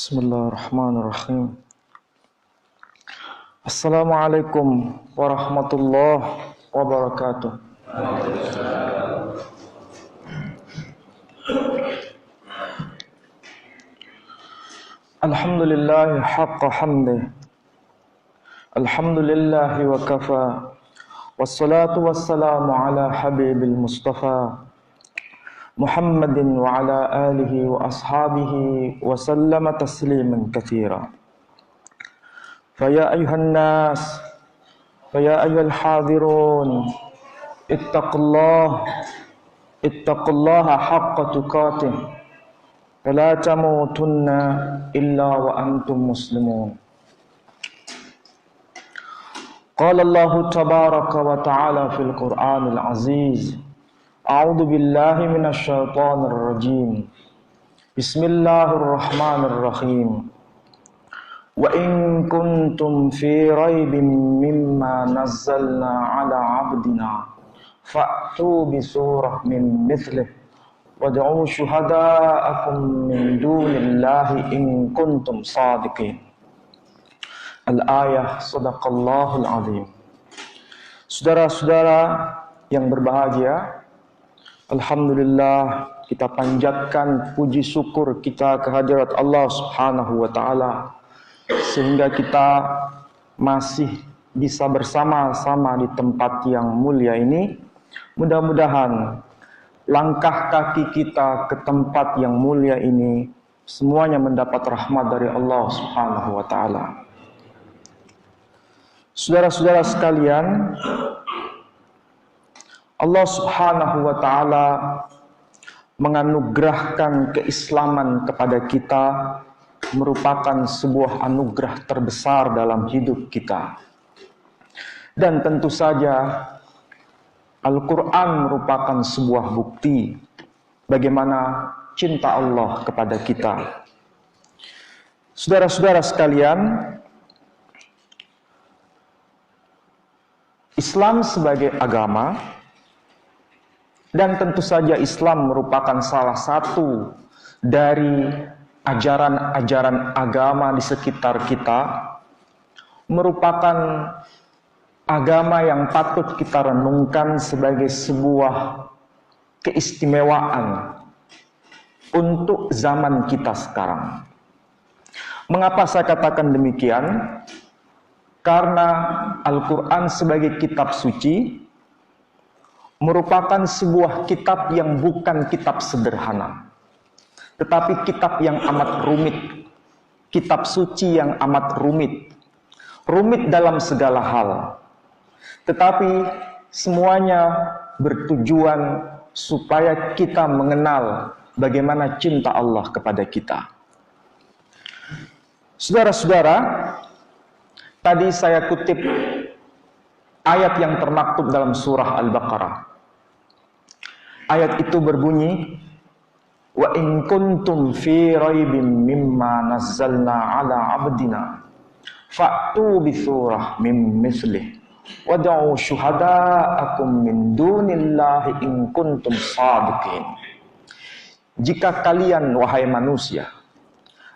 Bismillahirrahmanirrahim. Assalamualaikum warahmatullahi wabarakatuh. Alhamdulillahi haqqa hamdih. Alhamdulillahi wa kafa. Wassalatu wassalamu ala habibil mustafa Muhammadin wa ala alihi wa ashabihi wa sallama tasliman katsira. Faya ayuhan nas, faya ayyuhal hadirun, ittaqullaha haqqa tuqatih, fala tamutunna illa wa antum muslimun. Qala Allah tabaraka wa ta'ala fil Qur'anil aziz. A'udzu billahi minasy syaithanir rajim. Bismillahirrahmanirrahim. Wa in kuntum fi raibin mimma nazzalna 'ala 'abdina fa'tu bi surah min mithlih wad'u syuhada'akum min dunillahi in kuntum shadiqin. Al-ayah, sadaqallahul azim. Saudara-saudara yang berbahagia, alhamdulillah, kita panjatkan puji syukur kita kehadirat Allah Subhanahu wa taala sehingga kita masih bisa bersama-sama di tempat yang mulia ini. Mudah-mudahan langkah kaki kita ke tempat yang mulia ini semuanya mendapat rahmat dari Allah Subhanahu wa taala. Saudara-saudara sekalian, Allah Subhanahu wa ta'ala menganugerahkan keislaman kepada kita merupakan sebuah anugerah terbesar dalam hidup kita. Dan tentu saja Al-Quran merupakan sebuah bukti bagaimana cinta Allah kepada kita. Saudara-saudara sekalian, Islam sebagai agama, dan tentu saja Islam merupakan salah satu dari ajaran-ajaran agama di sekitar kita, merupakan agama yang patut kita renungkan sebagai sebuah keistimewaan untuk zaman kita sekarang. Mengapa saya katakan demikian? Karena Al-Quran sebagai kitab suci merupakan sebuah kitab yang bukan kitab sederhana, tetapi kitab yang amat rumit, kitab suci yang amat rumit dalam segala hal, tetapi semuanya bertujuan supaya kita mengenal bagaimana cinta Allah kepada kita. Saudara-saudara, tadi saya kutip ayat yang termaktub dalam surah Al-Baqarah. Ayat itu berbunyi, wa in kuntum fi raibim mimma nazzalna 'ala 'abdina fa'tu bi surah min mithlih wad'u syuhada'akum min dunillahi in kuntum shadiqin. Jika kalian, wahai manusia,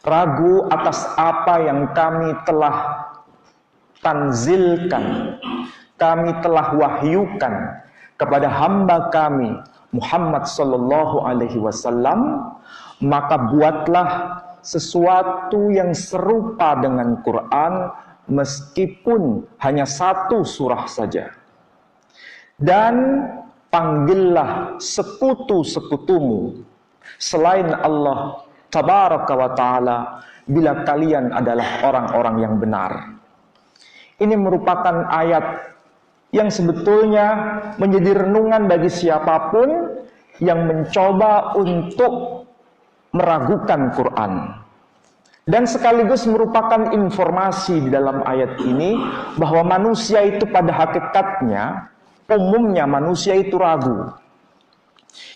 ragu atas apa yang kami telah tanzilkan, kami telah wahyukan kepada hamba kami Muhammad sallallahu alaihi wasallam, maka buatlah sesuatu yang serupa dengan Quran meskipun hanya satu surah saja. Dan panggillah sekutu-sekutumu selain Allah tabaraka wa taala bila kalian adalah orang-orang yang benar. Ini merupakan ayat yang sebetulnya menjadi renungan bagi siapapun yang mencoba untuk meragukan Quran. Dan sekaligus merupakan informasi di dalam ayat ini bahwa manusia itu pada hakikatnya, umumnya manusia itu ragu.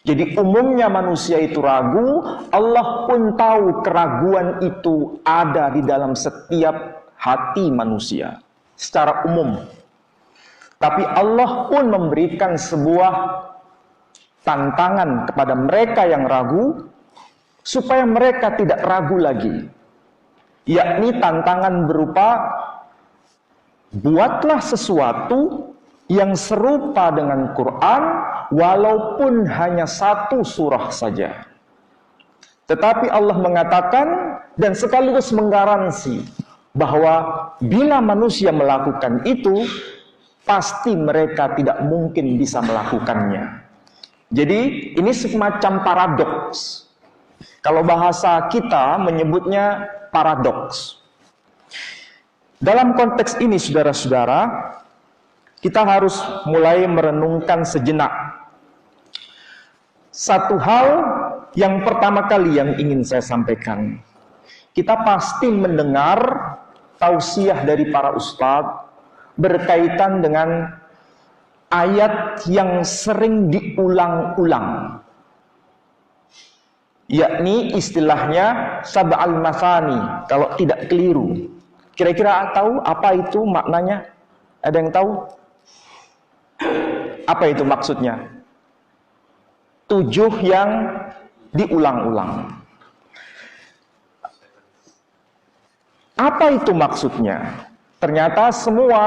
Jadi umumnya manusia itu ragu, Allah pun tahu keraguan itu ada di dalam setiap hati manusia secara umum. Tapi Allah pun memberikan sebuah tantangan kepada mereka yang ragu, supaya mereka tidak ragu lagi. yakni tantangan berupa buatlah sesuatu yang serupa dengan Quran walaupun hanya satu surah saja. Tetapi Allah mengatakan dan sekaligus menggaransi bahwa bila manusia melakukan itu, pasti mereka tidak mungkin bisa melakukannya. Jadi ini semacam paradoks. Kalau bahasa kita menyebutnya paradoks. Dalam konteks ini saudara-saudara, kita harus mulai merenungkan sejenak. Satu hal yang pertama kali yang ingin saya sampaikan. Kita pasti mendengar tausiah dari para ustadz berkaitan dengan ayat yang sering diulang-ulang, yakni istilahnya sab'al mathani, kalau tidak keliru. Kira-kira tahu apa itu maknanya? Ada yang tahu? Apa itu maksudnya? 7 yang diulang-ulang. Apa itu maksudnya? Ternyata semua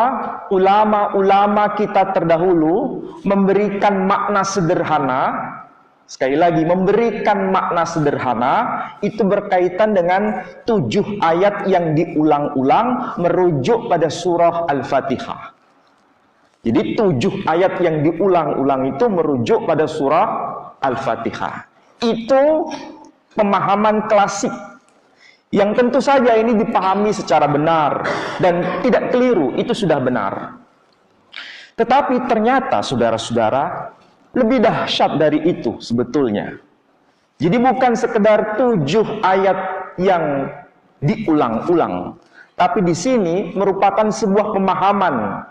ulama-ulama kita terdahulu memberikan makna sederhana. Sekali lagi, memberikan makna sederhana itu berkaitan dengan 7 ayat yang diulang-ulang merujuk pada surah Al-Fatihah. Jadi 7 ayat yang diulang-ulang itu merujuk pada surah Al-Fatihah. Itu pemahaman klasik yang tentu saja ini dipahami secara benar dan tidak keliru, itu sudah benar. Tetapi ternyata saudara-saudara, lebih dahsyat dari itu sebetulnya. Jadi bukan sekedar 7 ayat yang diulang-ulang, tapi di sini merupakan sebuah pemahaman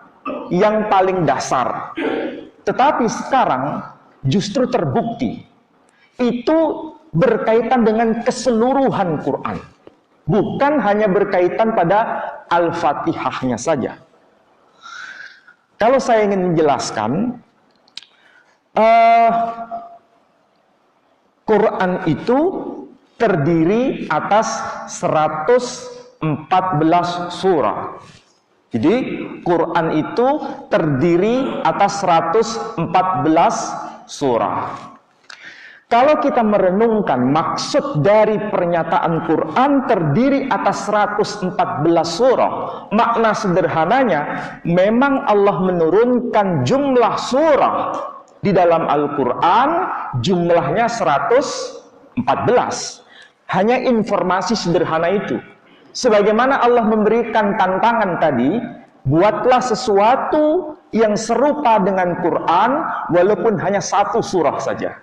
yang paling dasar. Tetapi sekarang justru terbukti itu berkaitan dengan keseluruhan Quran. Bukan hanya berkaitan pada Al-Fatihahnya saja. Kalau saya ingin menjelaskan, Quran itu terdiri atas 114 surah. Jadi Quran itu terdiri atas 114 surah. Kalau kita merenungkan maksud dari pernyataan Quran terdiri atas 114 surah, makna sederhananya memang Allah menurunkan jumlah surah di dalam Al-Quran jumlahnya 114. Hanya informasi sederhana itu. Sebagaimana Allah memberikan tantangan tadi, buatlah sesuatu yang serupa dengan Quran walaupun hanya satu surah saja.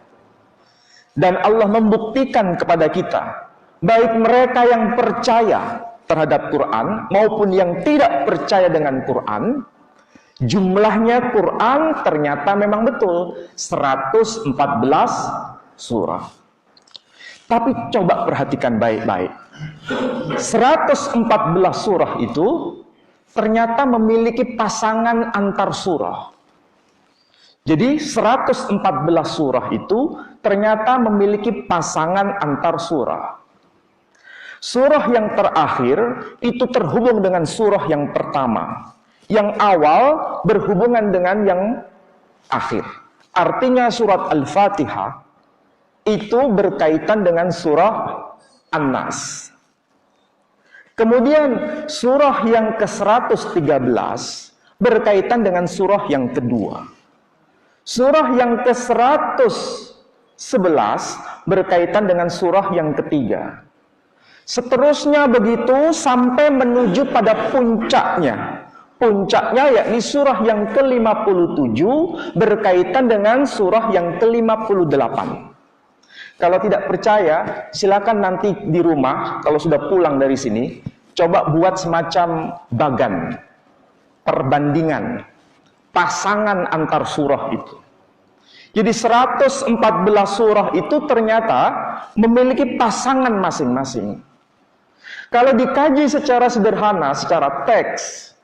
Dan Allah membuktikan kepada kita, baik mereka yang percaya terhadap Quran maupun yang tidak percaya dengan Quran, jumlahnya Quran ternyata memang betul 114 surah. Tapi coba perhatikan baik-baik. 114 surah itu ternyata memiliki pasangan antar surah. Jadi 114 surah itu ternyata memiliki pasangan antar surah. Surah yang terakhir itu terhubung dengan surah yang pertama. Yang awal berhubungan dengan yang akhir. Artinya surat Al-Fatihah itu berkaitan dengan surah An-Nas. Kemudian surah yang ke-113 berkaitan dengan surah yang kedua. Surah yang ke-111 berkaitan dengan surah yang ketiga. Seterusnya begitu sampai menuju pada puncaknya. Puncaknya yakni surah yang ke-57 berkaitan dengan surah yang ke-58. Kalau tidak percaya, silakan nanti di rumah, kalau sudah pulang dari sini, coba buat semacam bagan, perbandingan, pasangan antar surah itu. Jadi 114 surah itu ternyata memiliki pasangan masing-masing. Kalau dikaji secara sederhana, secara teks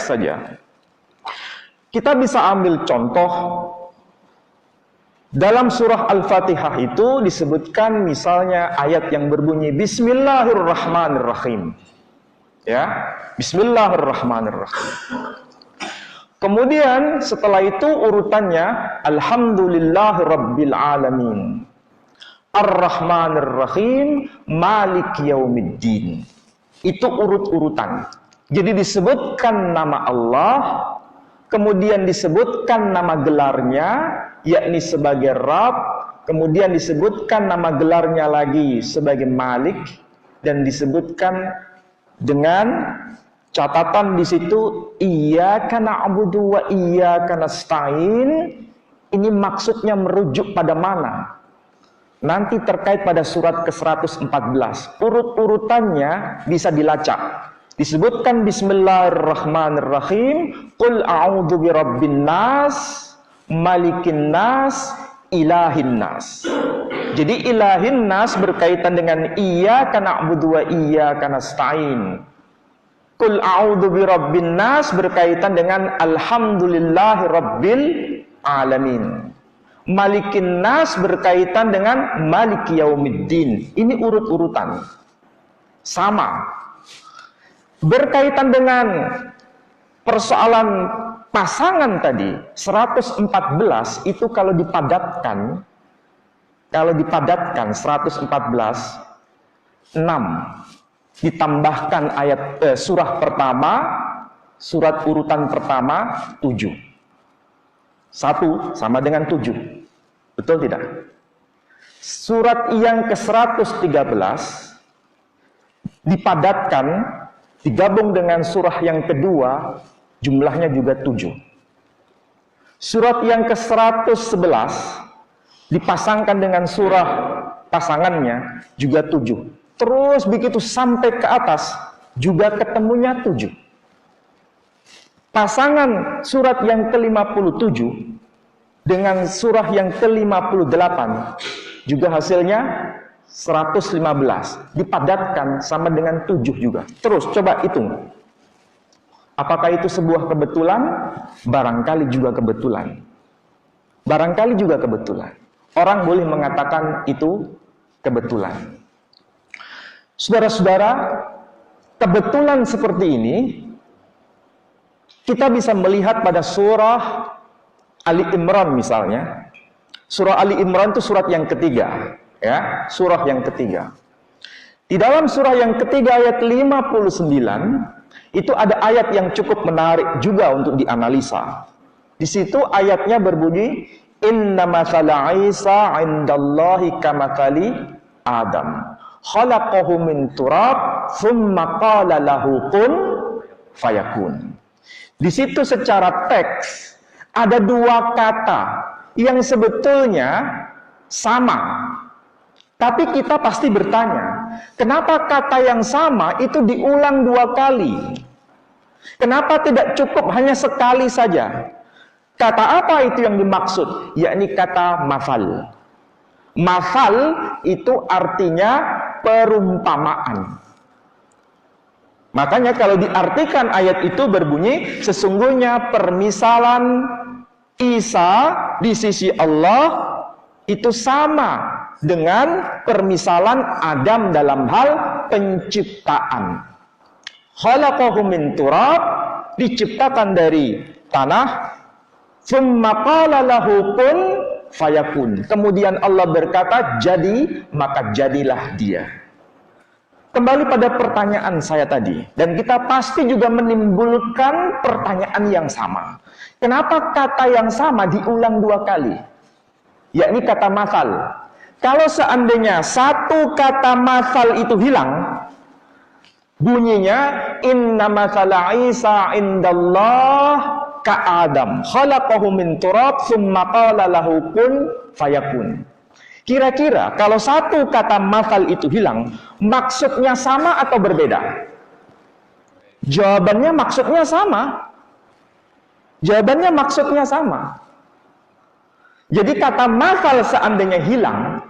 saja, kita bisa ambil contoh Dalam surah Al-Fatihah itu disebutkan misalnya ayat yang berbunyi Bismillahirrahmanirrahim. Ya, Bismillahirrahmanirrahim. Kemudian setelah itu urutannya Alhamdulillahirabbil alamin. Ar-Rahmanir-Rahim, Maliki Yaumiddin. Itu urut-urutan. Jadi disebutkan nama Allah, kemudian disebutkan nama gelarnya, yakni sebagai Rabb, kemudian disebutkan nama gelarnya lagi sebagai Malik, dan disebutkan dengan catatan di situ Iyyaka na'budu wa iyyaka nasta'in. Ini maksudnya merujuk pada mana? Nanti terkait pada surat ke-114. Urut-urutannya bisa dilacak. Disebutkan Bismillahirrahmanirrahim, Qul a'udzu birabbin nas, malikin nas, ilahin nas. Jadi ilahin nas berkaitan dengan Iyyaka na'budu wa iyyaka nasta'in. Qul a'udzu birabbin nas berkaitan dengan Alhamdulillahi rabbil alamin. Malikin nas berkaitan dengan Maliki Yaumiddin. Ini urut-urutan. Sama. Berkaitan dengan persoalan pasangan tadi, 114 itu kalau dipadatkan 114, 6 ditambahkan ayat surah pertama, surat urutan pertama 7. 1 sama dengan 7. Betul tidak? Surat yang ke-113 dipadatkan, digabung dengan surah yang kedua, jumlahnya juga 7. Surat yang ke-111 dipasangkan dengan surah pasangannya juga 7. Terus begitu sampai ke atas juga ketemunya 7. Pasangan surat yang ke-57 dengan surah yang ke-58 juga hasilnya 115. Dipadatkan sama dengan 7 juga. Terus coba hitung. Apakah itu sebuah kebetulan? Barangkali juga kebetulan. Barangkali juga kebetulan. Orang boleh mengatakan itu kebetulan. Saudara-saudara, kebetulan seperti ini kita bisa melihat pada surah Ali Imran misalnya. Surah Ali Imran itu surat yang ketiga, ya, surah yang ketiga. Di dalam surah yang ketiga ayat 59 itu ada ayat yang cukup menarik juga untuk dianalisa. Di situ ayatnya berbunyi Inna mathala Isa 'indallahi kamathali Adam. Khalaqahu min turab thumma qala lahu kun fayakun. Di situ secara teks ada dua kata yang sebetulnya sama. Tapi kita pasti bertanya, kenapa kata yang sama itu diulang 2 kali? Kenapa tidak cukup hanya sekali saja? Kata apa itu yang dimaksud? Yakni kata mafal. Mafal itu artinya perumpamaan. Makanya kalau diartikan ayat itu berbunyi, sesungguhnya permisalan Isa di sisi Allah itu sama dengan permisalan Adam dalam hal penciptaan. Khalaqahu min turab, diciptakan dari tanah, tsumma qala lahu kun fayakun. Kemudian Allah berkata, jadi, maka jadilah dia. Kembali pada pertanyaan saya tadi, dan kita pasti juga menimbulkan pertanyaan yang sama. Kenapa kata yang sama diulang 2 kali? Yakni kata masal. Kalau seandainya satu kata masal itu hilang, bunyinya inna masala Isa indallah ka Adam khalaqahu min turab tsumma qala lahu kun fayakun. Kira-kira kalau satu kata masal itu hilang, maksudnya sama atau berbeda? Jawabannya maksudnya sama. Jawabannya maksudnya sama. Jadi kata masal seandainya hilang,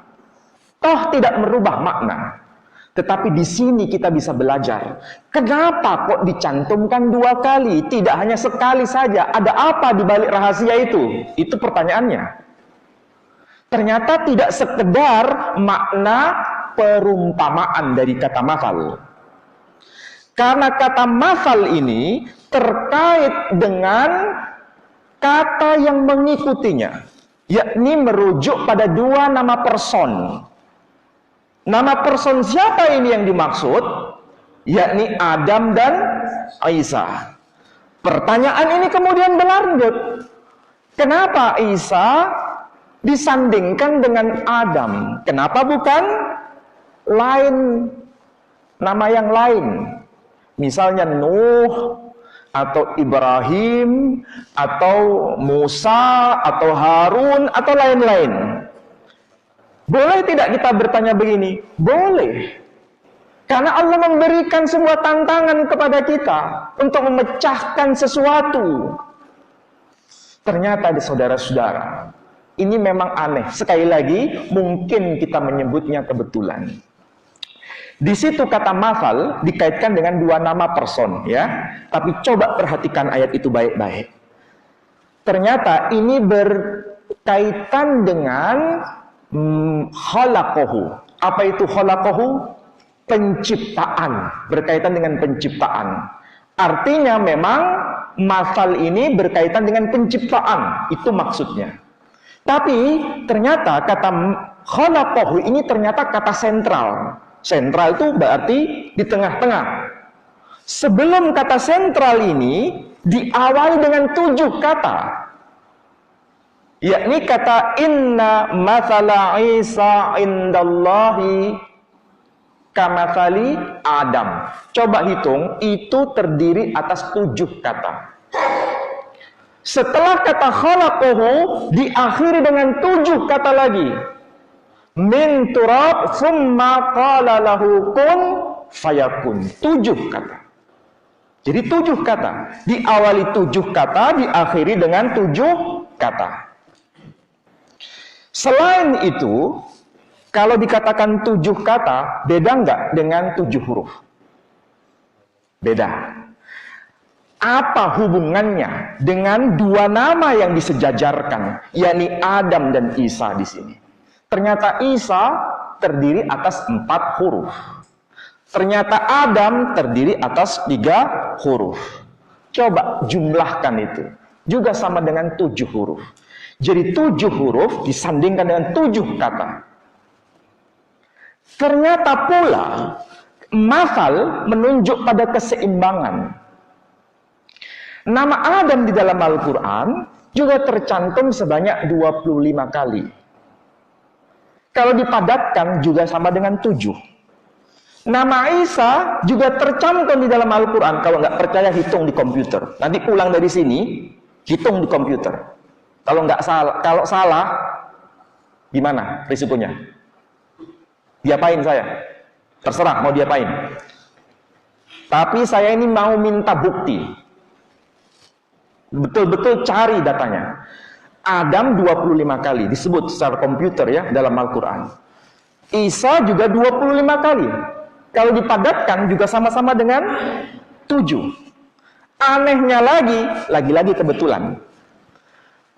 toh tidak merubah makna. Tetapi di sini kita bisa belajar. Kenapa kok dicantumkan 2 kali? Tidak hanya sekali saja. Ada apa di balik rahasia itu? Itu pertanyaannya. ternyata tidak sekedar makna perumpamaan dari kata masal. Karena kata masal ini terkait dengan kata yang mengikutinya, yakni merujuk pada dua nama person. Nama person siapa ini yang dimaksud? Yakni Adam dan Isa. Pertanyaan ini kemudian berlanjut. Kenapa Isa disandingkan dengan Adam? Kenapa bukan lain, nama yang lain? Misalnya Nuh, atau Ibrahim, atau Musa, atau Harun, atau lain-lain. Boleh tidak kita bertanya begini? Boleh. Karena Allah memberikan sebuah tantangan kepada kita untuk memecahkan sesuatu. Ternyata di saudara-saudara, ini memang aneh. Sekali lagi, mungkin kita menyebutnya kebetulan. Di situ kata masal dikaitkan dengan dua nama person, ya. Tapi coba perhatikan ayat itu baik-baik. Ternyata ini berkaitan dengan khalaqahu. Apa itu khalaqahu? Penciptaan, berkaitan dengan penciptaan. Artinya memang masal ini berkaitan dengan penciptaan, itu maksudnya. Tapi ternyata kata khalaqahu ini ternyata kata sentral. Sentral itu berarti di tengah-tengah. Sebelum kata sentral ini diawali dengan 7 kata. Yakni kata inna mathala Isa indallahi kamathali Adam. Coba hitung, itu terdiri atas 7 kata. Setelah kata khalaqahu diakhiri dengan 7 kata lagi. Min turab summa qala lahu kun fayakun. 7 kata. Jadi 7 kata. Diawali 7 kata, diakhiri dengan 7 kata. Selain itu, kalau dikatakan 7 kata, beda nggak dengan 7 huruf? Beda. Apa hubungannya dengan dua nama yang disejajarkan, yakni Adam dan Isa di sini? Ternyata Isa terdiri atas 4 huruf. Ternyata Adam terdiri atas 3 huruf. Coba jumlahkan itu. Juga sama dengan 7 huruf. Jadi 7 huruf disandingkan dengan 7 kata. Ternyata pula masal menunjuk pada keseimbangan. Nama Adam di dalam Al-Quran juga tercantum sebanyak 25 kali. Kalau dipadatkan juga sama dengan 7. Nama Isa juga tercantum di dalam Al-Quran. Kalau nggak percaya hitung di komputer. Nanti pulang dari sini hitung di komputer. Kalau salah, gimana risikonya? Diapain saya? Terserah mau diapain. Tapi saya ini mau minta bukti. Betul-betul cari datanya. Adam 25 kali disebut secara komputer ya dalam Al-Quran. Isa juga 25 kali. Kalau dipadatkan juga sama-sama dengan 7. Anehnya lagi-lagi kebetulan.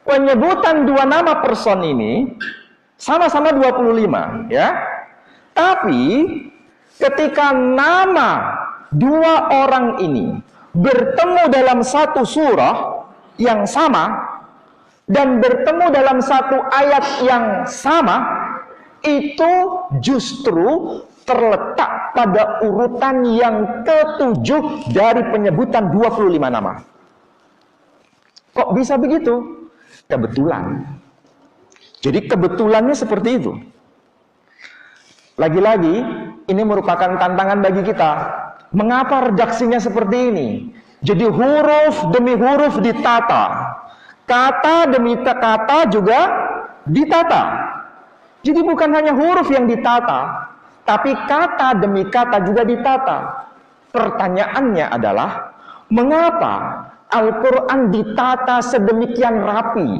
Penyebutan dua nama person ini sama-sama 25 ya. Tapi ketika nama dua orang ini bertemu dalam satu surah yang sama dan bertemu dalam satu ayat yang sama, itu justru terletak pada urutan yang ke-7 dari penyebutan 25 nama. Kok bisa begitu? Kebetulan. Jadi kebetulannya seperti itu. Lagi-lagi, ini merupakan tantangan bagi kita. Mengapa redaksinya seperti ini? Jadi huruf demi huruf ditata. Kata demi kata juga ditata. Jadi bukan hanya huruf yang ditata, tapi kata demi kata juga ditata. Pertanyaannya adalah, mengapa Al-Quran ditata sedemikian rapi?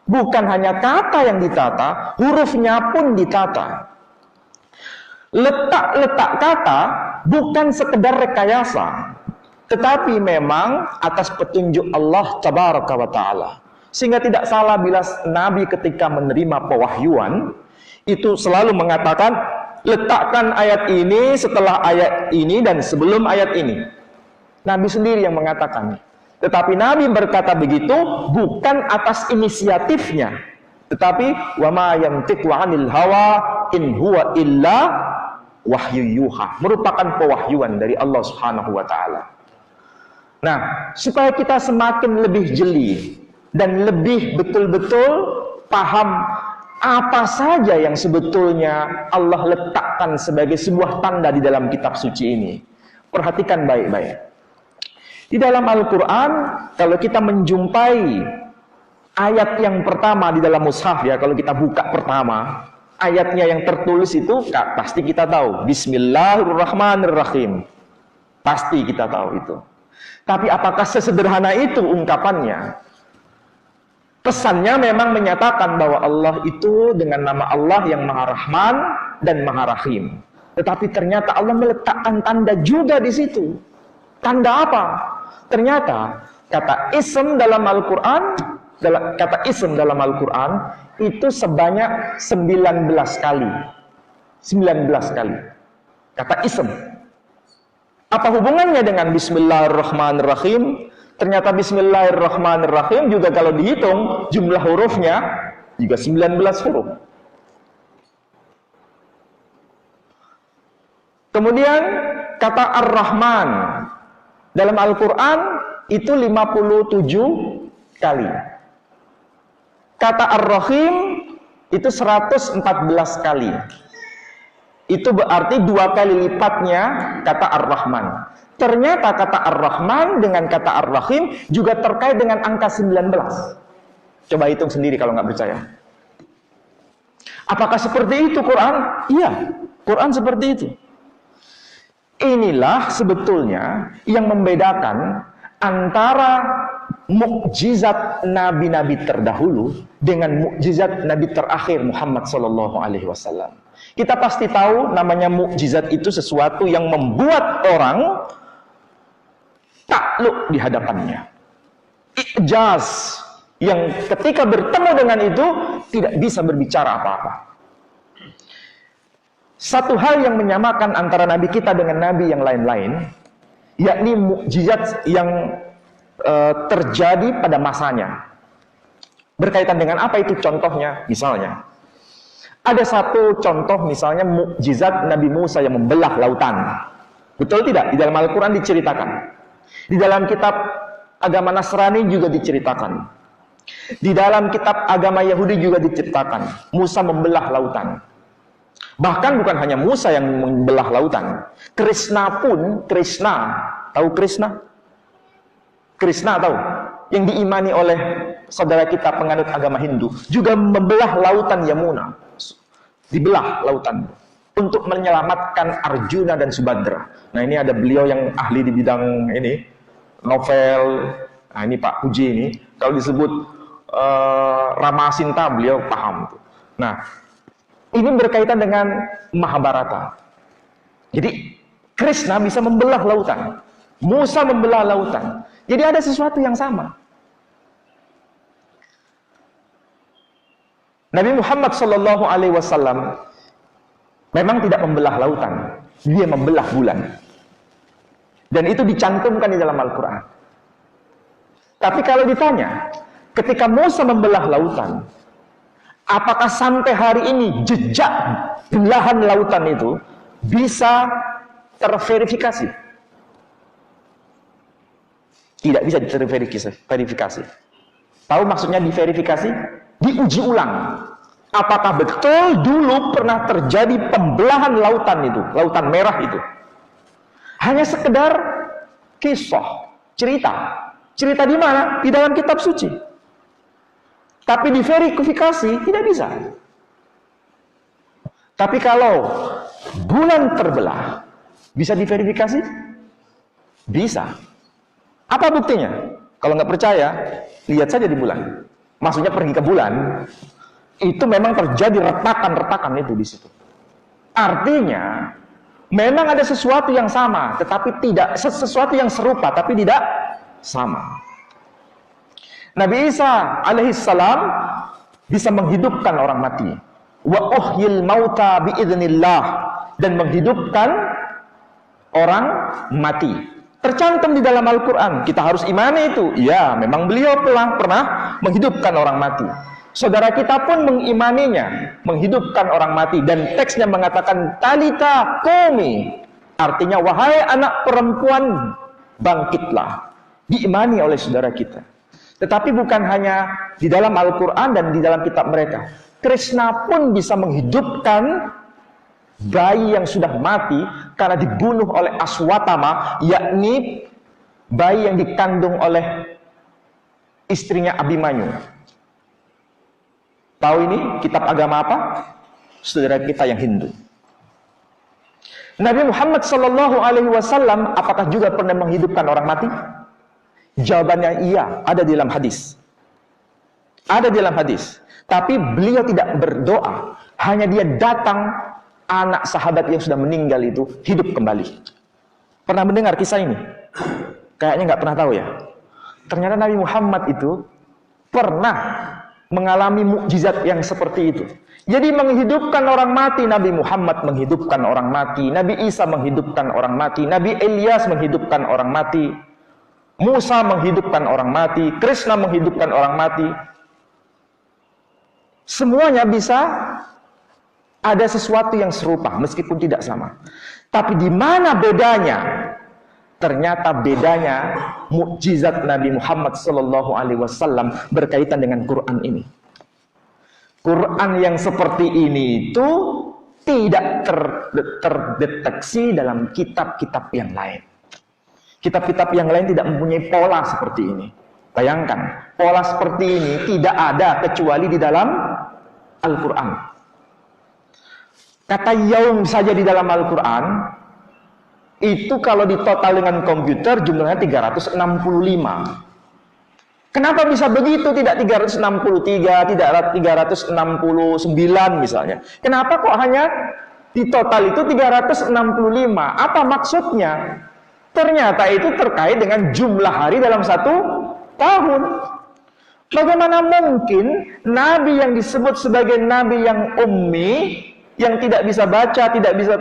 Bukan hanya kata yang ditata, hurufnya pun ditata. Letak-letak kata bukan sekedar rekayasa, tetapi memang atas petunjuk Allah Tabaraka wa Ta'ala. Sehingga tidak salah bila Nabi ketika menerima pewahyuan itu selalu mengatakan, letakkan ayat ini setelah ayat ini dan sebelum ayat ini. Nabi sendiri yang mengatakan. Tetapi Nabi berkata begitu bukan atas inisiatifnya, tetapi wa ma yantiqu 'anil hawa in huwa illa wahyu yuha, merupakan pewahyuan dari Allah Subhanahu wa taala. Nah, supaya kita semakin lebih jeli dan lebih betul-betul paham apa saja yang sebetulnya Allah letakkan sebagai sebuah tanda di dalam kitab suci ini. Perhatikan baik-baik. Di dalam Al-Quran, kalau kita menjumpai ayat yang pertama di dalam mushaf ya, kalau kita buka pertama, ayatnya yang tertulis itu pasti kita tahu. Bismillahirrahmanirrahim. Pasti kita tahu itu. Tapi apakah sesederhana itu ungkapannya? Pesannya memang menyatakan bahwa Allah itu dengan nama Allah yang Maha Rahman dan Maha Rahim. Tetapi ternyata Allah meletakkan tanda juga di situ. Tanda apa? Ternyata kata ism dalam Al-Quran, kata ism dalam Al-Quran itu sebanyak 19 kali. 19 kali. Kata ism. Apa hubungannya dengan Bismillahirrahmanirrahim? Ternyata Bismillahirrahmanirrahim juga kalau dihitung jumlah hurufnya juga 19 huruf. Kemudian kata Ar-Rahman dalam Al-Quran itu 57 kali. Kata Ar-Rahim itu 114 kali. Itu berarti 2 kali lipatnya kata Ar-Rahman. Ternyata kata Ar-Rahman dengan kata Ar-Rahim juga terkait dengan angka 19. Coba hitung sendiri kalau nggak percaya. Apakah seperti itu Quran? Iya, Quran seperti itu. Inilah sebetulnya yang membedakan antara mukjizat nabi-nabi terdahulu dengan mukjizat nabi terakhir Muhammad SAW. Kita pasti tahu namanya mukjizat itu sesuatu yang membuat orang takluk di hadapannya. Ijaz yang ketika bertemu dengan itu tidak bisa berbicara apa-apa. Satu hal yang menyamakan antara nabi kita dengan nabi yang lain-lain, yakni mukjizat yang terjadi pada masanya. Berkaitan dengan apa itu contohnya? Misalnya, ada satu contoh misalnya mukjizat Nabi Musa yang membelah lautan. Betul tidak? Di dalam Al-Quran diceritakan. Di dalam kitab agama Nasrani juga diceritakan. Di dalam kitab agama Yahudi juga diceritakan. Musa membelah lautan. Bahkan bukan hanya Musa yang membelah lautan. Krishna pun, tahu Krishna? Krishna tahu? Yang diimani oleh saudara kita penganut agama Hindu. Juga membelah lautan Yamuna. Dibelah lautan. Untuk menyelamatkan Arjuna dan Subhadra. Nah ini ada beliau yang ahli di bidang ini. Novel. Nah ini Pak Puji ini. Kalau disebut Ramasinta beliau paham. Nah ini berkaitan dengan Mahabharata. Jadi Krishna bisa membelah lautan. Musa membelah lautan. Jadi ada sesuatu yang sama. Nabi Muhammad SAW memang tidak membelah lautan. Dia membelah bulan. Dan itu dicantumkan di dalam Al-Quran. Tapi kalau ditanya, ketika Musa membelah lautan, apakah sampai hari ini jejak belahan lautan itu bisa terverifikasi? Tidak bisa diverifikasi. Tahu maksudnya diverifikasi? Diuji ulang. Apakah betul dulu pernah terjadi pembelahan lautan itu, lautan merah itu? Hanya sekedar kisah, cerita. Cerita di mana? Di dalam kitab suci. Tapi diverifikasi tidak bisa. Tapi kalau bulan terbelah, bisa diverifikasi? Bisa. Apa buktinya? Kalau nggak percaya, lihat saja di bulan. Maksudnya pergi ke bulan, itu memang terjadi retakan-retakan itu di situ. Artinya, memang ada sesuatu yang sama, tetapi tidak sesuatu yang serupa, tapi tidak sama. Nabi Isa alaihissalam bisa menghidupkan orang mati. Wa uhyil mauta biidznillah, dan menghidupkan orang mati. Tercantum di dalam Al-Quran. Kita harus imani itu. Ya, memang beliau pernah menghidupkan orang mati. Saudara kita pun mengimaninya, menghidupkan orang mati. Dan teksnya mengatakan talita qumi, artinya wahai anak perempuan, bangkitlah. Diimani oleh saudara kita. Tetapi bukan hanya di dalam Al-Quran dan di dalam kitab mereka. Krishna pun bisa menghidupkan bayi yang sudah mati karena dibunuh oleh Aswatama, yakni bayi yang dikandung oleh istrinya Abimanyu. Tahu ini kitab agama apa? Saudara kita yang Hindu. Nabi Muhammad SAW apakah juga pernah menghidupkan orang mati? Jawabannya iya, ada di dalam hadis. Ada di dalam hadis. Tapi beliau tidak berdoa, hanya dia datang, anak sahabat yang sudah meninggal itu hidup kembali. Pernah mendengar kisah ini? Kayaknya nggak pernah tahu ya. Ternyata Nabi Muhammad itu pernah mengalami mukjizat yang seperti itu. Jadi menghidupkan orang mati, Nabi Muhammad menghidupkan orang mati, Nabi Isa menghidupkan orang mati, Nabi Ilyas menghidupkan orang mati, Musa menghidupkan orang mati, Krishna menghidupkan orang mati. Semuanya bisa ada sesuatu yang serupa, meskipun tidak sama. Tapi di mana bedanya? Ternyata bedanya mukjizat Nabi Muhammad SAW berkaitan dengan Quran ini. Quran yang seperti ini itu tidak terdeteksi dalam kitab-kitab yang lain. Kitab-kitab yang lain tidak mempunyai pola seperti ini. Bayangkan, pola seperti ini tidak ada kecuali di dalam Al-Quran. Kata yaum saja di dalam Al-Quran, itu kalau ditotal dengan komputer jumlahnya 365. Kenapa bisa begitu? Tidak 363, tidak 369 misalnya. Kenapa kok hanya di total itu 365? Apa maksudnya? Ternyata itu terkait dengan jumlah hari dalam satu tahun. Bagaimana mungkin Nabi yang disebut sebagai Nabi yang ummi, yang tidak bisa baca, tidak bisa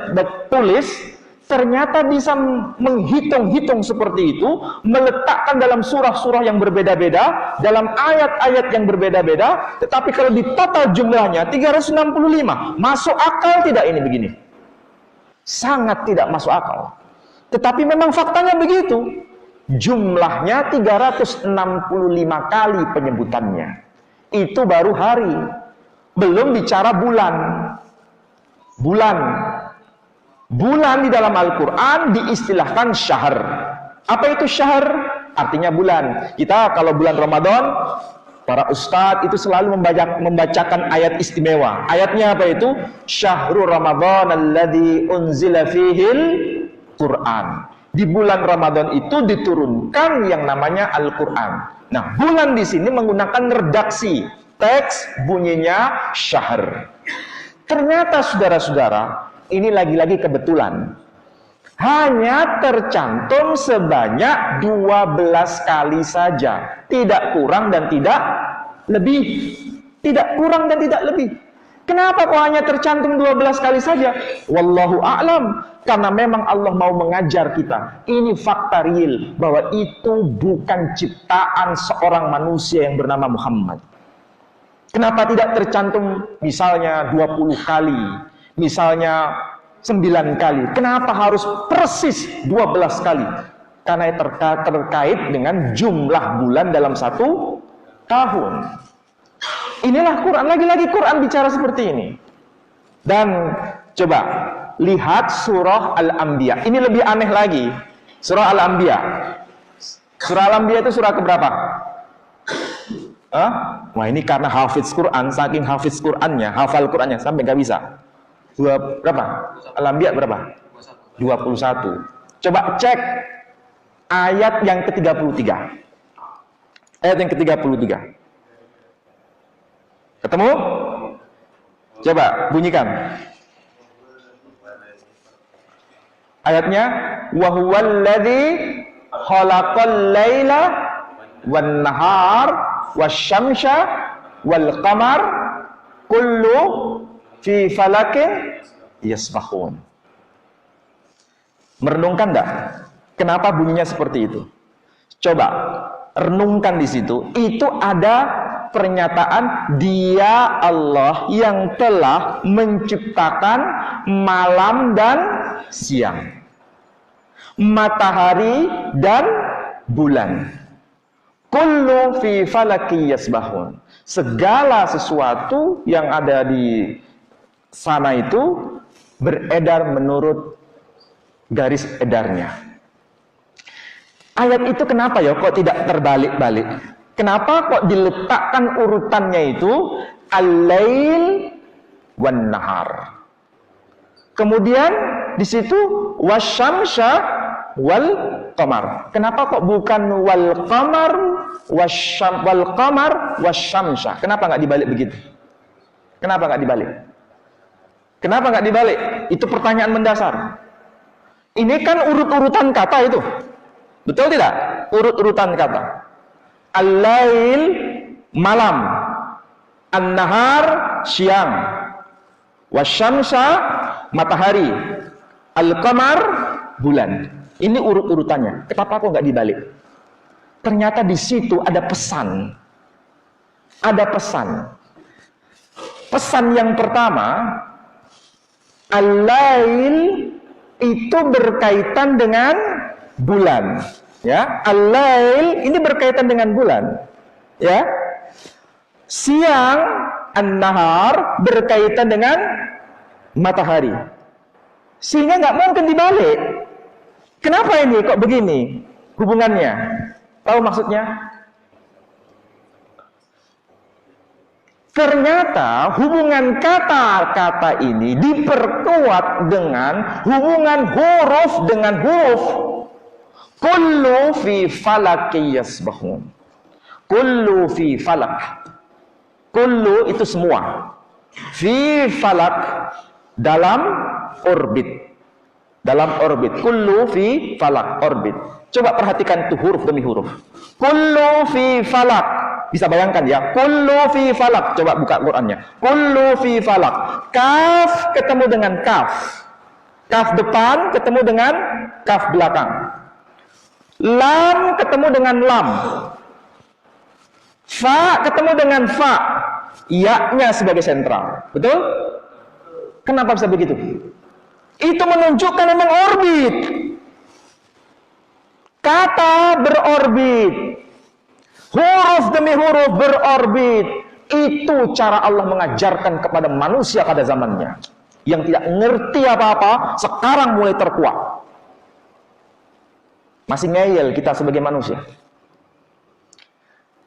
tulis, ternyata bisa menghitung-hitung seperti itu, meletakkan dalam surah-surah yang berbeda-beda, dalam ayat-ayat yang berbeda-beda, tetapi kalau di total jumlahnya 365, masuk akal tidak ini begini? Sangat tidak masuk akal. Tetapi memang faktanya begitu. Jumlahnya 365 kali penyebutannya. Itu baru hari. Belum bicara bulan. Bulan di dalam Al-Quran diistilahkan syahr. Apa itu syahr? Artinya bulan. Kita kalau bulan Ramadan, para ustadz itu selalu membacakan ayat istimewa. Ayatnya apa itu? Syahrul Ramadan alladzi unzila fihil Quran. Di bulan Ramadan itu diturunkan yang namanya Al-Quran. Nah, bulan di sini menggunakan redaksi. Teks bunyinya syahr. Ternyata saudara-saudara, ini lagi-lagi kebetulan. Hanya tercantum sebanyak 12 kali saja. Tidak kurang dan tidak lebih. Tidak kurang dan tidak lebih. Kenapa kok hanya tercantum 12 kali saja? Wallahu a'lam. Karena memang Allah mau mengajar kita. Ini fakta real. Bahwa itu bukan ciptaan seorang manusia yang bernama Muhammad. Kenapa tidak tercantum misalnya 20 kali? Misalnya 9 kali. Kenapa harus persis 12 kali? Karena terkait dengan jumlah bulan dalam satu tahun. Inilah Quran, lagi-lagi Quran bicara seperti ini. Dan coba lihat surah Al-Anbiya. Ini lebih aneh lagi. Surah Al-Anbiya. Surah Al-Anbiya itu surah keberapa? Wah, ini karena hafiz Quran, saking hafiz Qurannya, hafal Qurannya sampai nggak bisa. Berapa? Al-Anbiya berapa? 21. Coba cek ayat yang ke-33. Ayat yang ke-33. Ketemu? Coba bunyikan. Ayatnya, wa huwallazi khalaqal laila wan nahar wasyamsa wal qamar kullu fi falakin yasbahun. Merenungkan enggak? Kenapa bunyinya seperti itu? Coba renungkan di situ. Itu ada pernyataan Dia Allah yang telah menciptakan malam dan siang, matahari dan bulan. Kullu fi falaki yasbahun. Segala sesuatu yang ada di sana itu beredar menurut garis edarnya. Ayat itu kenapa ya kok tidak terbalik-balik? Kenapa kok diletakkan urutannya itu al-lail wan nahar? Kemudian di situ wasyamsa wal qamar. Kenapa kok bukan wal qamar wasyamsa? Kenapa nggak dibalik begitu? Kenapa nggak dibalik? Kenapa nggak dibalik? Itu pertanyaan mendasar. Ini kan urut-urutan kata itu. Betul tidak? Urut-urutan kata. Al-lail malam, an-nahar siang, wasyamsa matahari, al-qamar bulan. Ini urut-urutannya. Kenapa kok nggak dibalik? Ternyata di situ ada pesan. Ada pesan. Pesan yang pertama, al-lail itu berkaitan dengan bulan, ya. Al-lail ini berkaitan dengan bulan, ya. Siang, an-nahar berkaitan dengan matahari. Sehingga nggak mungkin dibalik. Kenapa ini kok begini hubungannya? Tahu maksudnya? Ternyata hubungan kata-kata ini diperkuat dengan hubungan huruf dengan huruf. Kullu fi falaki yasbahun. Kullu fi falak. Kullu itu semua. Fi falak, dalam orbit. Dalam orbit. Kullu fi falak, orbit. Coba perhatikan itu huruf demi huruf. Kullu fi falak. Bisa bayangkan ya, kullu fi falak. Coba buka Qur'annya. Kullu fi falak. Kaf ketemu dengan kaf. Kaf depan ketemu dengan kaf belakang. Lam ketemu dengan lam. Fa ketemu dengan fa. Ya-nya sebagai sentral. Betul? Kenapa bisa begitu? Itu menunjukkan memang orbit. Kata berorbit. Huruf demi huruf berorbit. Itu cara Allah mengajarkan kepada manusia pada zamannya. Yang tidak ngerti apa-apa, sekarang mulai terkuat. Masih ngeyel kita sebagai manusia.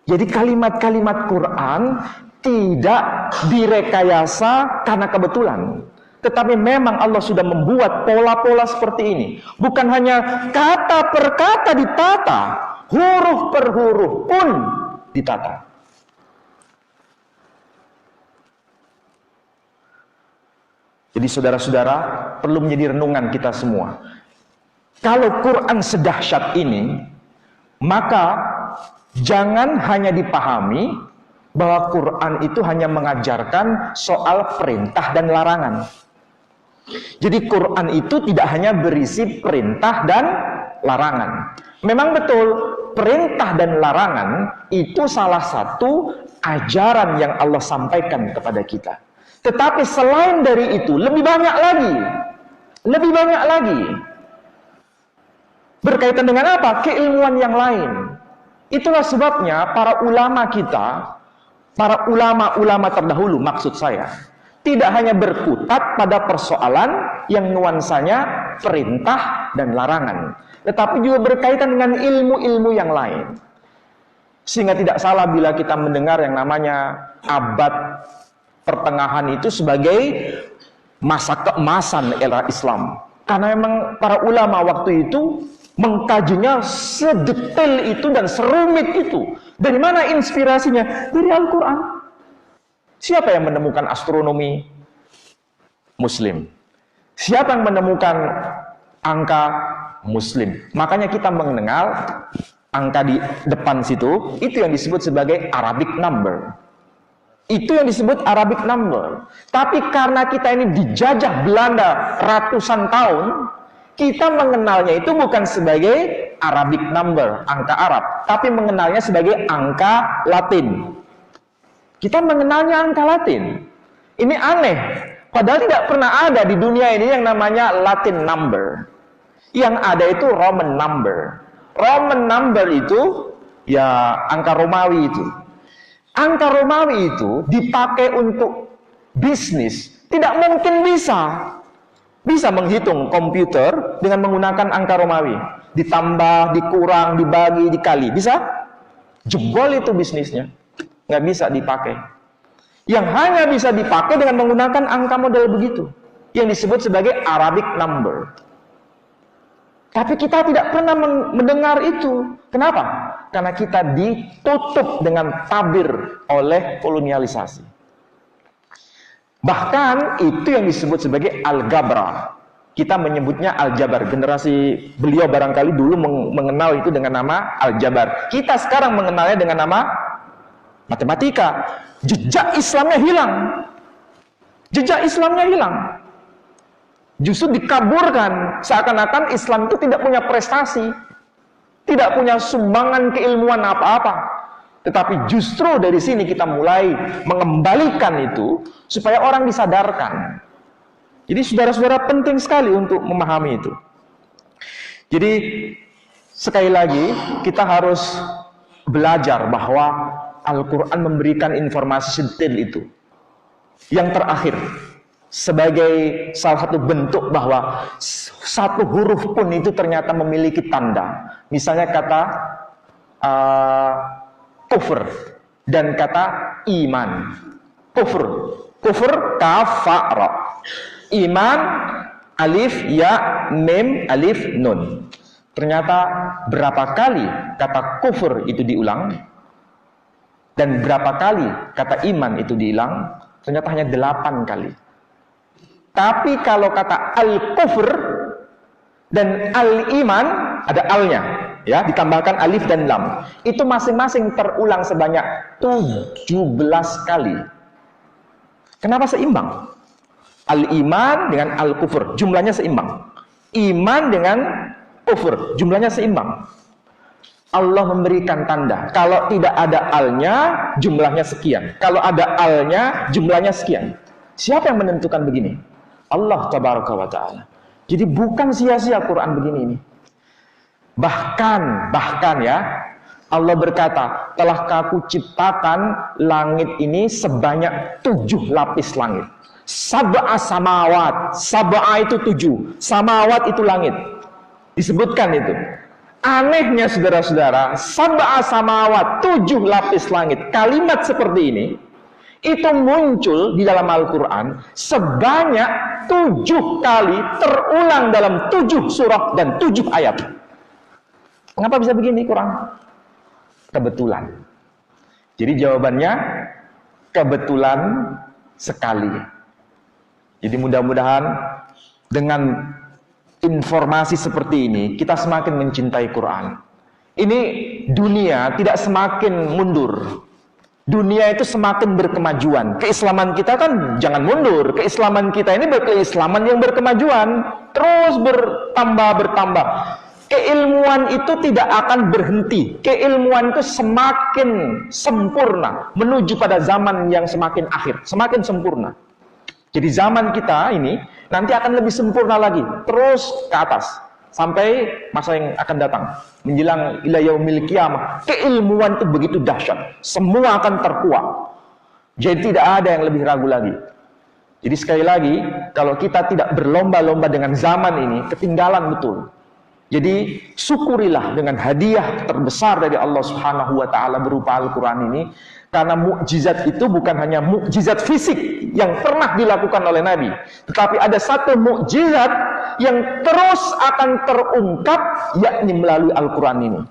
Jadi kalimat-kalimat Quran tidak direkayasa karena kebetulan. Tetapi memang Allah sudah membuat pola-pola seperti ini. Bukan hanya kata per kata ditata, huruf per huruf pun ditata. Jadi saudara-saudara, perlu menjadi renungan kita semua. Kalau Quran sedahsyat ini, maka jangan hanya dipahami bahwa Quran itu hanya mengajarkan soal perintah dan larangan. Jadi Quran itu tidak hanya berisi perintah dan larangan. Memang betul, perintah dan larangan itu salah satu ajaran yang Allah sampaikan kepada kita. Tetapi selain dari itu, lebih banyak lagi. Lebih banyak lagi. Berkaitan dengan apa? Keilmuan yang lain. Itulah sebabnya para ulama kita, para ulama-ulama terdahulu maksud saya, tidak hanya berkutat pada persoalan yang nuansanya perintah dan larangan, tetapi juga berkaitan dengan ilmu-ilmu yang lain. Sehingga tidak salah bila kita mendengar yang namanya abad pertengahan itu sebagai masa keemasan era Islam. Karena memang para ulama waktu itu mengkajinya sedetail itu dan serumit itu. Dari mana inspirasinya? Dari Al-Quran. Siapa yang menemukan astronomi? Muslim. Siapa yang menemukan angka? Muslim. Makanya kita mengenal angka di depan situ, itu yang disebut sebagai Arabic number. Itu yang disebut Arabic number. Tapi karena kita ini dijajah Belanda ratusan tahun, kita mengenalnya itu bukan sebagai Arabic number, angka Arab, tapi mengenalnya sebagai angka Latin. Kita mengenalnya angka Latin. Ini aneh. Padahal tidak pernah ada di dunia ini yang namanya Latin number. Yang ada itu Roman number. Roman number itu ya angka Romawi itu. Angka Romawi itu dipakai untuk bisnis. Tidak mungkin bisa menghitung komputer dengan menggunakan angka Romawi. Ditambah, dikurang, dibagi, dikali. Bisa? Jebol itu bisnisnya. Nggak bisa dipakai. Yang hanya bisa dipakai dengan menggunakan angka model begitu. Yang disebut sebagai Arabic number. Tapi kita tidak pernah mendengar itu. Kenapa? Karena kita ditutup dengan tabir oleh kolonialisasi. Bahkan itu yang disebut sebagai algebra. Kita menyebutnya aljabar. Generasi beliau barangkali dulu mengenal itu dengan nama aljabar. Kita sekarang mengenalnya dengan nama matematika. Jejak Islamnya hilang. Jejak Islamnya hilang. Justru dikaburkan. Seakan-akan Islam itu tidak punya prestasi. Tidak punya sumbangan keilmuan apa-apa. Tetapi justru dari sini kita mulai mengembalikan itu supaya orang disadarkan. Jadi saudara-saudara penting sekali untuk memahami itu. Jadi sekali lagi kita harus belajar bahwa Al-Quran memberikan informasi detail itu. Yang terakhir, sebagai salah satu bentuk bahwa satu huruf pun itu ternyata memiliki tanda. Misalnya kata kufur dan kata iman. Kufur kaf fa ra. Iman alif ya mim alif nun. Ternyata berapa kali kata kufur itu diulang dan berapa kali kata iman itu diulang? Ternyata hanya 8 kali. Tapi kalau kata al-kufur dan al-iman ada al-nya, ya, ditambahkan alif dan lam. Itu masing-masing terulang sebanyak 17 kali. Kenapa seimbang? Al-iman dengan al-kufur, jumlahnya seimbang. Iman dengan kufur, jumlahnya seimbang. Allah memberikan tanda. Kalau tidak ada al-nya, jumlahnya sekian. Kalau ada al-nya, jumlahnya sekian. Siapa yang menentukan begini? Allah tabaraka wa ta'ala. Jadi bukan sia-sia Quran begini ini. Bahkan ya, Allah berkata, telah aku ciptakan langit ini sebanyak 7 lapis langit. Sab'a samawat. Sab'a itu 7. Samawat itu langit. Disebutkan itu. Anehnya saudara-saudara, sab'a samawat, 7 lapis langit. Kalimat seperti ini, itu muncul di dalam Al-Quran sebanyak 7 kali terulang dalam 7 surah dan 7 ayat. Mengapa bisa begini Quran? Kebetulan. Jadi jawabannya kebetulan sekali. Jadi mudah-mudahan dengan informasi seperti ini kita semakin mencintai Quran. Ini dunia tidak semakin mundur. Dunia itu semakin berkemajuan. Keislaman kita kan jangan mundur. Keislaman kita ini berkeislaman yang berkemajuan. Terus bertambah. Keilmuan itu tidak akan berhenti. Keilmuan itu semakin sempurna. Menuju pada zaman yang semakin akhir. Semakin sempurna. Jadi zaman kita ini nanti akan lebih sempurna lagi. Terus ke atas. Sampai masa yang akan datang. Menjelang ila yaumil qiyamah. Keilmuan itu begitu dahsyat. Semua akan terkuak. Jadi tidak ada yang lebih ragu lagi. Jadi sekali lagi, kalau kita tidak berlomba-lomba dengan zaman ini, ketinggalan betul. Jadi syukurilah dengan hadiah terbesar dari Allah Subhanahu wa ta'ala berupa Al-Quran ini. Karena mukjizat itu bukan hanya mukjizat fisik yang pernah dilakukan oleh Nabi. Tetapi ada satu mukjizat yang terus akan terungkap, yakni melalui Al-Quran ini.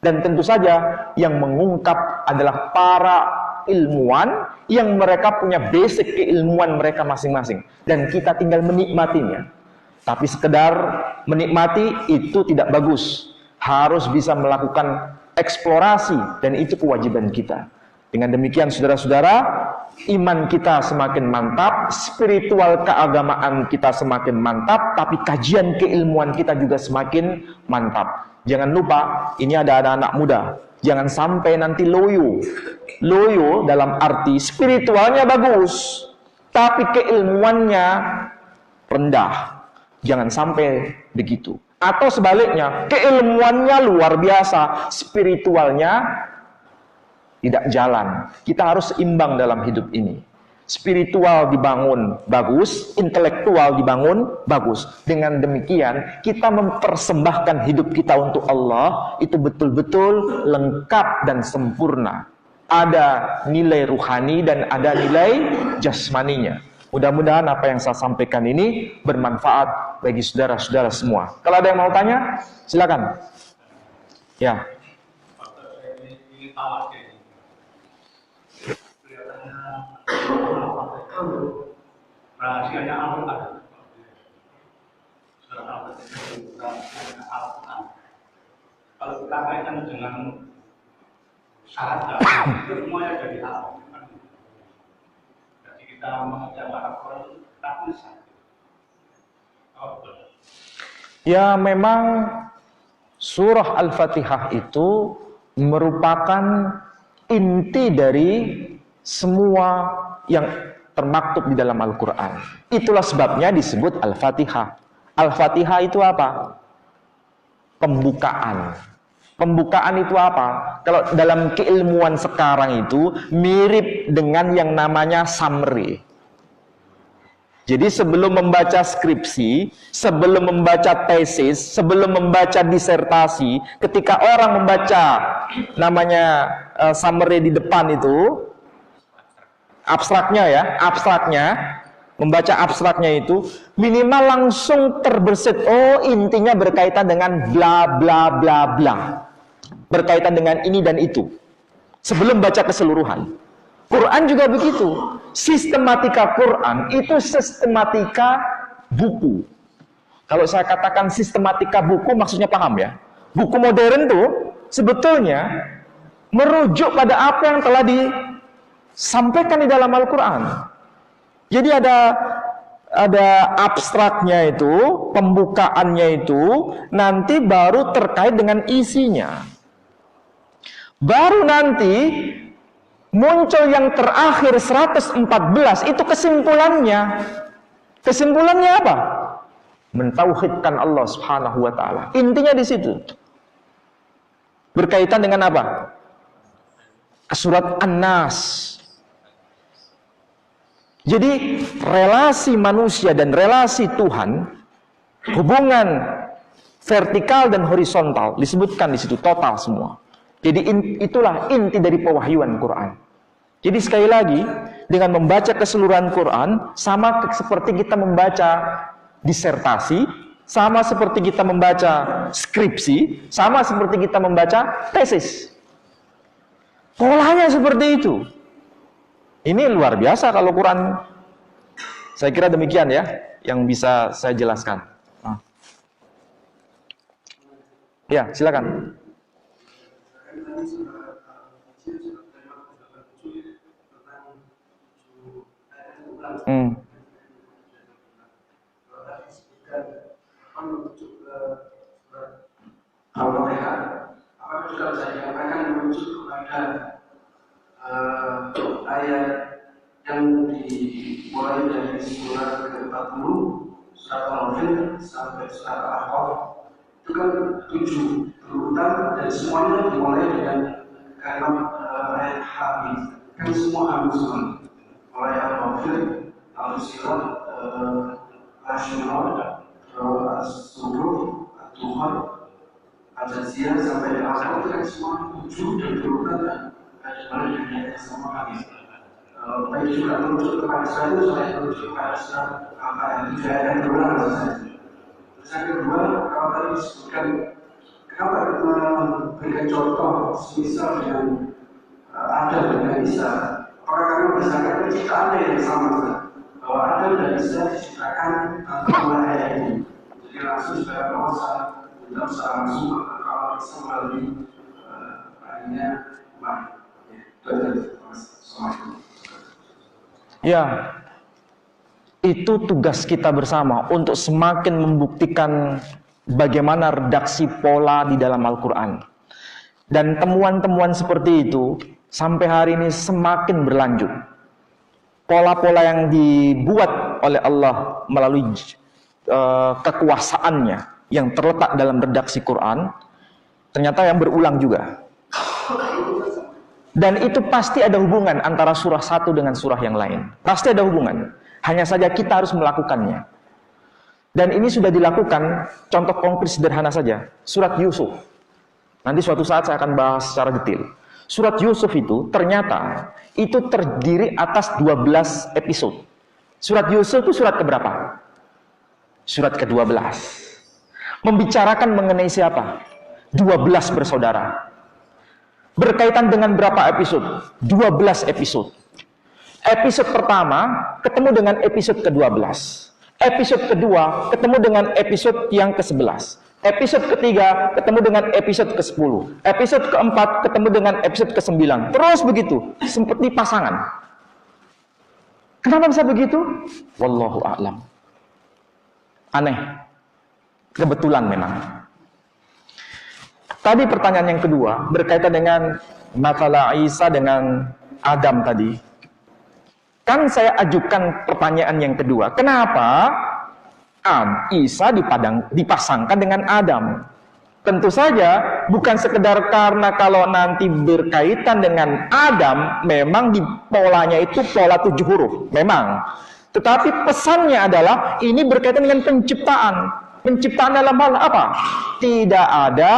Dan tentu saja yang mengungkap adalah para ilmuwan yang mereka punya basic keilmuan mereka masing-masing. Dan kita tinggal menikmatinya. Tapi sekedar menikmati itu tidak bagus. Harus bisa melakukan eksplorasi, dan itu kewajiban kita. Dengan demikian saudara-saudara, iman kita semakin mantap, spiritual keagamaan kita semakin mantap, tapi kajian keilmuan kita juga semakin mantap. Jangan lupa, ini ada anak-anak muda, jangan sampai nanti loyo. Loyo dalam arti spiritualnya bagus, tapi keilmuannya rendah. Jangan sampai begitu. Atau sebaliknya, keilmuannya luar biasa, spiritualnya tidak jalan. Kita harus imbang dalam hidup ini. Spiritual dibangun bagus, intelektual dibangun bagus. Dengan demikian, kita mempersembahkan hidup kita untuk Allah, itu betul-betul lengkap dan sempurna. Ada nilai ruhani dan ada nilai jasmaninya. Mudah-mudahan apa yang saya sampaikan ini bermanfaat bagi saudara-saudara semua. Kalau ada yang mau tanya, silakan. Ya. Rahasianya Al-Quran. Kalau kita kaitkan dengan syahadat, itu semuanya dari Al-Quran. Jadi kita mengajar Al-Quran tak bisa. Ya, memang surah Al-Fatihah itu merupakan inti dari semua yang termaktub di dalam Al-Quran. Itulah sebabnya disebut Al-Fatihah. Al-Fatihah itu apa? Pembukaan. Pembukaan itu apa? Kalau dalam keilmuan sekarang itu mirip dengan yang namanya summary. Jadi sebelum membaca skripsi, sebelum membaca tesis, sebelum membaca disertasi, ketika orang membaca namanya summary di depan itu, abstraknya ya, membaca abstraknya itu minimal langsung terbersit, oh intinya berkaitan dengan bla bla bla bla, berkaitan dengan ini dan itu, sebelum baca keseluruhan. Quran juga begitu. Sistematika Quran itu sistematika buku. Kalau saya katakan sistematika buku, maksudnya paham ya? Buku modern tuh sebetulnya merujuk pada apa yang telah disampaikan di dalam Al-Quran. Jadi ada abstraknya itu, pembukaannya itu, nanti baru terkait dengan isinya. Baru nanti muncul yang terakhir 114, itu kesimpulannya. Kesimpulannya apa? Mentauhidkan Allah Subhanahu wa taala. Intinya di situ. Berkaitan dengan apa? Surat An-Nas. Jadi relasi manusia dan relasi Tuhan, hubungan vertikal dan horizontal disebutkan di situ total semua. Jadi itulah inti dari pewahyuan Quran. Jadi sekali lagi, dengan membaca keseluruhan Quran, sama seperti kita membaca disertasi, sama seperti kita membaca skripsi, sama seperti kita membaca tesis. Polanya seperti itu. Ini luar biasa kalau Quran. Saya kira demikian ya, yang bisa saya jelaskan. Ya, silakan. Apakah juga bisa dikatakan merujuk kepada ayat yang dimulai dari surat ke-40, surat Al-Fil sampai surat Al-Ahqaf, itu kan 7 berurutan dan semuanya dimulai dengan kalimat ayat Hamid. Kan semua Hamid semua. Mulai Al-Fil, Al-Sirat, Al-Shura, Al-Suruh, Al-Tuhar, Al-Jaziyah sampai Al-Ahqaf, itu kan semua 7 dan berurutan dan dimulai dengan ayat sama Hamid. Baik juga merujuk kepada satu, saya merujuk kepada surat apa yang tidak ada yang berulang saja. Terus yang kedua, kalau tadi disebutkan kenapa memberikan contoh semisal dengan Adam dan Isa, apakah karena berdasarkan penciptaannya yang sama, bahwa Adam dan Isa diciptakan tanpa dua ayat ini. Jadi langsung secara bahasa, tidak secara langsung kalau bisa melalui akhirnya baik. Ya, itu tugas kita bersama untuk semakin membuktikan bagaimana redaksi pola di dalam Al-Quran. Dan temuan-temuan seperti itu sampai hari ini semakin berlanjut. Pola-pola yang dibuat oleh Allah melalui kekuasaannya yang terletak dalam redaksi Quran, ternyata yang berulang juga. Dan itu pasti ada hubungan antara surah satu dengan surah yang lain. Pasti ada hubungan. Hanya saja kita harus melakukannya. Dan ini sudah dilakukan, contoh konkret sederhana saja. Surat Yusuf. Nanti suatu saat saya akan bahas secara detail. Surat Yusuf itu ternyata itu terdiri atas 12 episode. Surat Yusuf itu surat keberapa? Surat ke-12. Membicarakan mengenai siapa? 12 bersaudara. Berkaitan dengan berapa episode? 12 episode. Episode pertama ketemu dengan episode ke-12. Episode kedua ketemu dengan episode yang ke-11. Episode ketiga ketemu dengan episode ke-10. Episode keempat ketemu dengan episode ke-9. Terus begitu, seperti pasangan. Kenapa bisa begitu? Wallahu a'lam. Aneh. Kebetulan memang. Tadi pertanyaan yang kedua berkaitan dengan masalah Isa dengan Adam tadi. Kan saya ajukan pertanyaan yang kedua. Kenapa Isa dipasangkan dengan Adam? Tentu saja bukan sekedar karena kalau nanti berkaitan dengan Adam, memang di polanya itu pola 7 huruf. Memang. Tetapi pesannya adalah ini berkaitan dengan penciptaan. Penciptaan dalam hal apa? Tidak ada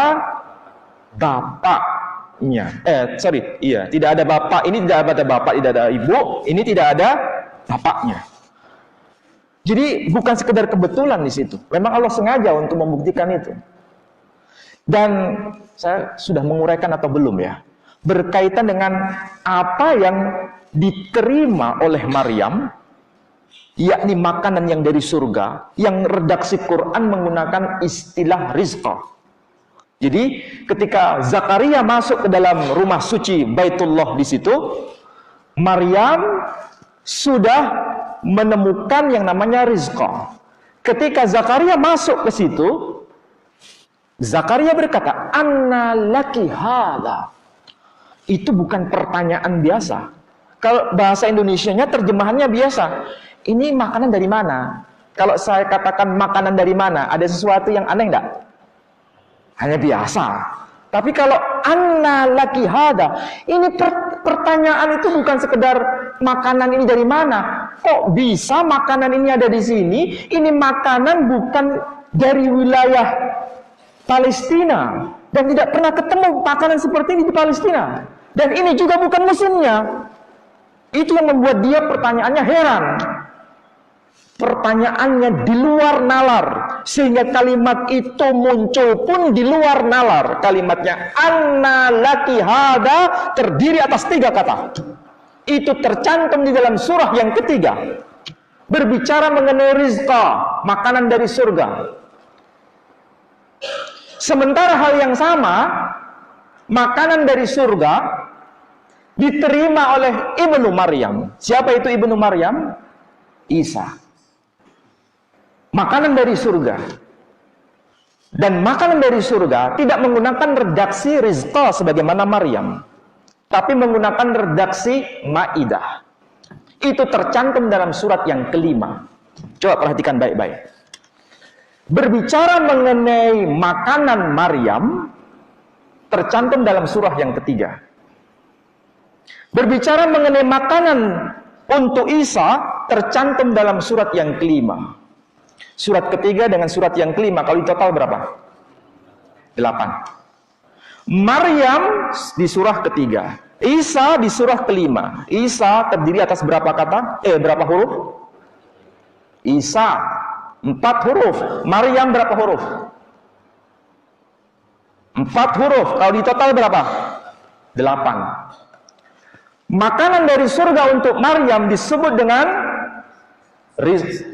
bapaknya. Tidak ada bapak. Ini tidak ada bapak, tidak ada ibu. Ini tidak ada bapaknya. Jadi bukan sekedar kebetulan di situ. Memang Allah sengaja untuk membuktikan itu. Dan saya sudah menguraikan atau belum ya? Berkaitan dengan apa yang diterima oleh Maryam, yakni makanan yang dari surga, yang redaksi Quran menggunakan istilah rizqa. Jadi ketika Zakaria masuk ke dalam rumah suci Baitullah di situ, Maryam sudah menemukan yang namanya rizqa. Ketika Zakaria masuk ke situ, Zakaria berkata, "Anna laki hadza." Itu bukan pertanyaan biasa. Kalau bahasa Indonesianya terjemahannya biasa. Ini makanan dari mana? Kalau saya katakan makanan dari mana, ada sesuatu yang aneh enggak? Hanya biasa. Tapi kalau anna laki hada, ini pertanyaan itu bukan sekedar makanan ini dari mana. Kok bisa makanan ini ada di sini? Ini makanan bukan dari wilayah Palestina. Dan tidak pernah ketemu makanan seperti ini di Palestina. Dan ini juga bukan musimnya. Itu yang membuat dia pertanyaannya heran. Pertanyaannya di luar nalar, sehingga kalimat itu muncul pun di luar nalar. Kalimatnya anna laki hada terdiri atas 3 kata. Itu tercantum di dalam surah yang ketiga, berbicara mengenai rizqa, makanan dari surga. Sementara hal yang sama, makanan dari surga diterima oleh Ibnu Maryam. Siapa itu Ibnu Maryam? Isa. Makanan dari surga. Dan makanan dari surga tidak menggunakan redaksi rizqa sebagaimana Maryam, tapi menggunakan redaksi Maidah. Itu tercantum dalam surat yang kelima. Coba perhatikan baik-baik. Berbicara mengenai makanan Maryam tercantum dalam surah yang ketiga. Berbicara mengenai makanan untuk Isa tercantum dalam surat yang kelima. Surat ketiga dengan surat yang kelima, kalau di total berapa? 8. Maryam di surah ketiga, Isa di surah kelima. Isa terdiri atas berapa kata? Berapa huruf? Isa 4 huruf. Maryam berapa huruf? 4 huruf. Kalau di total berapa? 8. Makanan dari surga untuk Maryam disebut dengan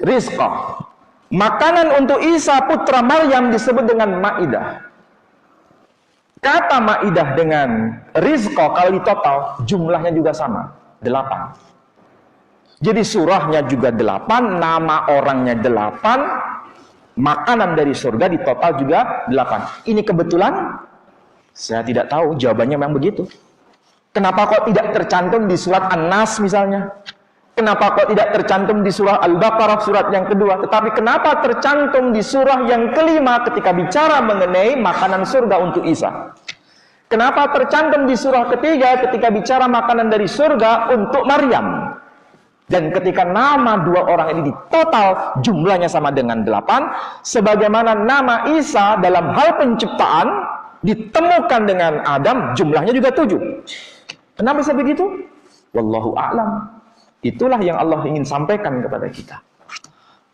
rizqa. Makanan untuk Isa putra Maryam disebut dengan Maidah. Kata Maidah dengan rizqa kalau di total jumlahnya juga sama, 8. Jadi surahnya juga 8, nama orangnya 8, makanan dari surga di total juga 8. Ini kebetulan? Saya tidak tahu, jawabannya memang begitu. Kenapa kok tidak tercantum di surat An-Nas misalnya? Kenapa kok tidak tercantum di surah Al-Baqarah surat yang kedua? Tetapi kenapa tercantum di surah yang kelima ketika bicara mengenai makanan surga untuk Isa? Kenapa tercantum di surah ketiga ketika bicara makanan dari surga untuk Maryam? Dan ketika nama dua orang ini di total jumlahnya sama dengan 8, sebagaimana nama Isa dalam hal penciptaan ditemukan dengan Adam jumlahnya juga 7. Kenapa bisa begitu? Wallahu a'lam. Itulah yang Allah ingin sampaikan kepada kita.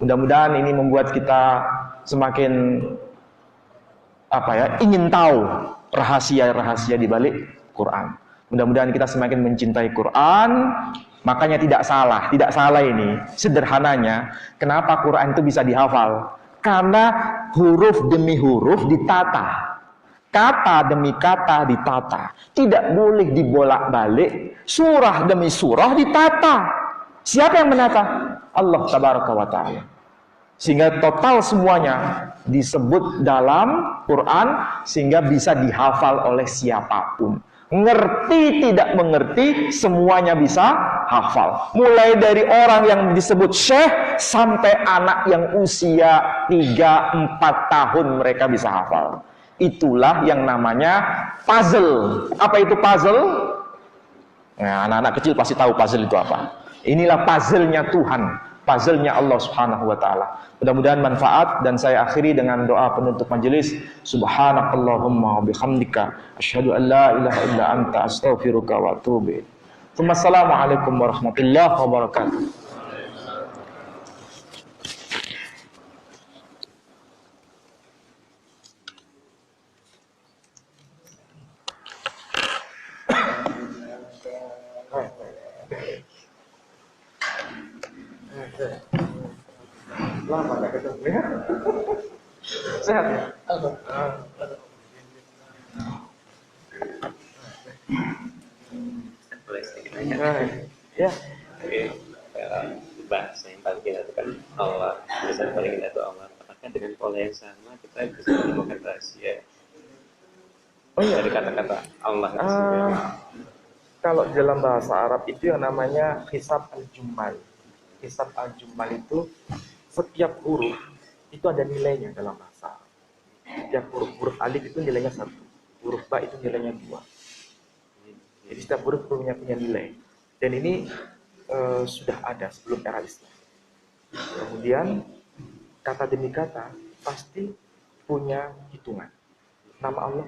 Mudah-mudahan ini membuat kita semakin ingin tahu rahasia-rahasia di balik Quran. Mudah-mudahan kita semakin mencintai Quran. Makanya tidak salah ini. Sederhananya, kenapa Quran itu bisa dihafal? Karena huruf demi huruf ditata. Kata demi kata ditata. Tidak boleh dibolak-balik. Surah demi surah ditata. Siapa yang menata? Allah Tabaraka wa Ta'ala. Sehingga total semuanya disebut dalam Quran sehingga bisa dihafal oleh siapapun. Ngerti tidak mengerti semuanya bisa hafal. Mulai dari orang yang disebut syekh sampai anak yang usia 3-4 tahun mereka bisa hafal. Itulah yang namanya puzzle. Apa itu puzzle? Nah, anak-anak kecil pasti tahu puzzle itu apa. Inilah puzzle-nya Tuhan, puzzle-nya Allah Subhanahu wa Ta'ala. Mudah-mudahan manfaat, dan saya akhiri dengan doa penutup majelis. Subhanakallahumma wa bihamdika asyhadu an la ilaha illa anta astaghfiruka wa atubu ilaik. Wassalamualaikum warahmatullahi wabarakatuh. Lama gak ketemu ya? Sehat ya? Boleh sedikit nanya? Ya. Bahasa yang paling kita itu kan Allah, bahasa yang paling kita itu Allah. Apakah dengan pola yang sama kita bisa menemukan rahasia dari kata-kata Allah itu sendiri? Kalau dalam bahasa Arab itu yang namanya hisab al-jummal. Hisab al-jummal itu setiap huruf itu ada nilainya dalam bahasa Arab. Setiap huruf alif itu nilainya 1, huruf ba itu nilainya 2. Jadi setiap huruf punya nilai. Dan ini sudah ada sebelum era Islam. Kemudian kata demi kata pasti punya hitungan. Nama Allah